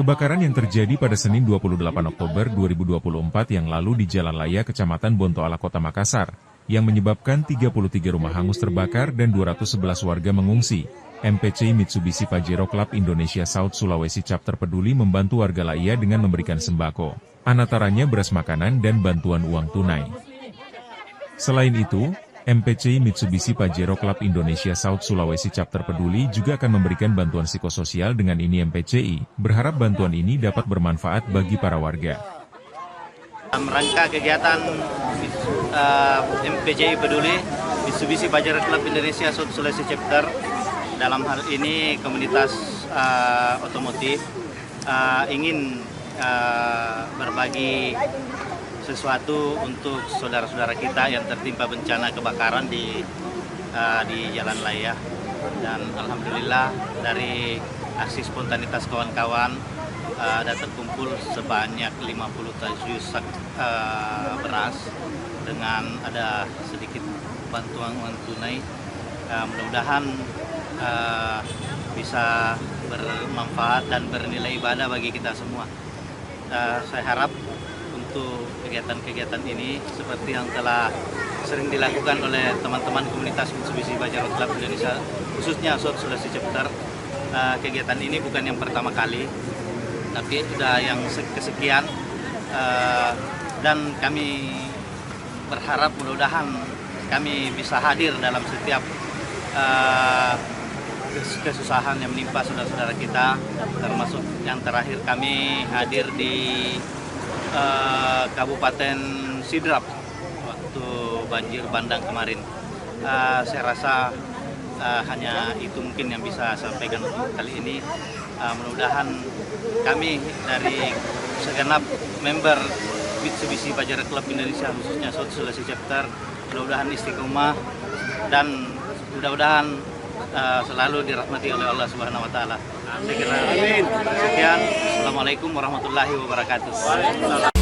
Kebakaran yang terjadi pada Senin 28 Oktober 2024 yang lalu di Jalan Laya Kecamatan Bontoala Kota Makassar, yang menyebabkan 33 rumah hangus terbakar dan 211 warga mengungsi. MPC Mitsubishi Pajero Club Indonesia South Sulawesi Chapter peduli membantu warga Laya dengan memberikan sembako, antaranya beras makanan dan bantuan uang tunai. Selain itu, MPC Mitsubishi Pajero Club Indonesia South Sulawesi Chapter peduli juga akan memberikan bantuan psikososial. Dengan ini MPCI berharap bantuan ini dapat bermanfaat bagi para warga. Dalam rangka kegiatan MPCI peduli Mitsubishi Pajero Club Indonesia South Sulawesi Chapter, dalam hal ini komunitas otomotif ingin berbagi sesuatu untuk saudara-saudara kita yang tertimpa bencana kebakaran di Jalan Laya. Dan alhamdulillah dari aksi spontanitas kawan-kawan ada terkumpul sebanyak 57 sak beras dengan ada sedikit bantuan uang tunai. Mudah-mudahan bisa bermanfaat dan bernilai ibadah bagi kita semua. Saya harap untuk kegiatan-kegiatan ini seperti yang telah sering dilakukan oleh teman-teman komunitas Mitsubishi Pajero Club Indonesia, khususnya South Sulawesi Chapter. Kegiatan ini bukan yang pertama kali, tapi sudah yang kesekian, dan kami berharap mudah-mudahan kami bisa hadir dalam setiap kesusahan yang menimpa saudara-saudara kita, termasuk yang terakhir kami hadir di Kabupaten Sidrap waktu banjir bandang kemarin. Saya rasa hanya itu mungkin yang bisa saya sampaikan untuk kali ini. Mudah-mudahan kami dari segenap member Mitsubishi Pajero Club Indonesia, khususnya South Sulawesi Chapter, mudah-mudahan istiqomah dan mudah-mudahan selalu dirahmati oleh Allah Subhanahu wa taala. Sekian. Assalamualaikum warahmatullahi wabarakatuh.